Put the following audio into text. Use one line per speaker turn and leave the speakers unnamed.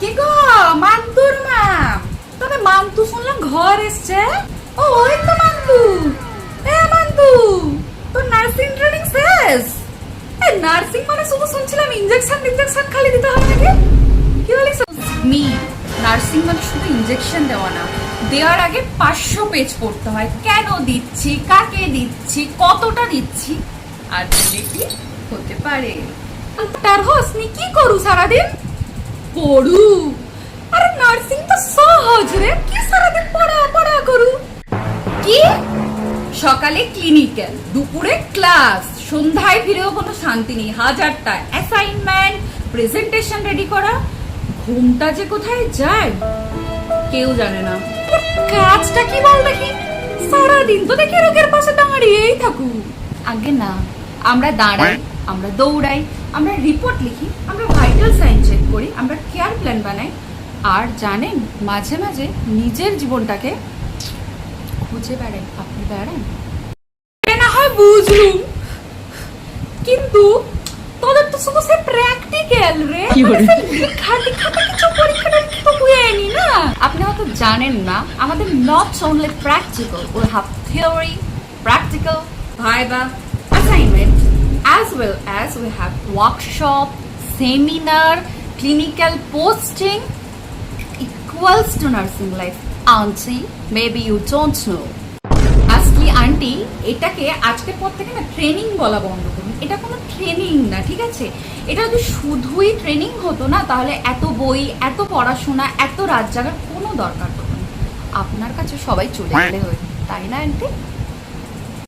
কি গো মান্তুর মা, তবে মান্তু শুনলাম ঘর এসছে। ও ওই তো মান্তু। মান্তু, তোর নার্সিং ট্রেনিং শেষ? নার্সিং মানে শুধু শুনছিলাম ইনজেকশন খালি দিতে হবে নাকি? কি বলিস মি? নার্সিং মানে শুধু ইনজেকশন দেওয়া না, দেওয়ার আগে 500 পেজ পড়তে হয়। কেন দিচ্ছি, কাকে দিচ্ছি, কতটা দিচ্ছি, আর দিলে কি হতে পারে। তার হোসনি কি করু সারাদিন? পড়ু? আরে নার্সিং তো সহজ রে, কি সারাদিন পড়া করু? কি সকালে ক্লিনিক্যাল, দুপুরে ক্লাস, সন্ধ্যায় ফিরেও কোনো শান্তি নেই, হাজারটা অ্যাসাইনমেন্ট, প্রেজেন্টেশন রেডি করা। ঘুমটা যে কোথায় যায় কেউ জানে না। কাজটা কি বল দেখি? সারাদিন তো দেখি রোগের পাশে দাঁড়িয়েই থাকু। আগে না, আমরা দাঁড়াই, আমরা দৌড়াই, আমরা রিপোর্ট লিখি, আমরা ভাইটাল সাইন চেক করি, আমরা কেয়ার প্ল্যান বানাই, আর জানেন মাঝে মাঝে নিজের জীবনটাকে খুঁজে বেড়াই। আপনি বেড়ান? না হয় বুঝলুম, কিন্তু তোদের তো শুধু সে প্র্যাকটিক্যাল রে, খাটি খাটা কিছু পরীক্ষাটা তো হয়নি না। আপনি হয়তো জানেন না, আমাদের not only practical, we have theory, practical, viva, assignment, as well as we have workshop, seminar, clinical posting, equals to nursing life. Auntie, maybe you don't know. আসলে আন্টি, এটাকে আজকের পর থেকে না ট্রেনিং বলা বন্ধ করুন। এটা কোনো ট্রেনিং না, ঠিক আছে? এটা যদি শুধুই ট্রেনিং হতো না, তাহলে এত বই, এত পড়াশোনা, এত রাত জাগার কোনো দরকার হতো না। আপনার কাছে সবাই চলে গেলে হয়, তাই না আন্টি?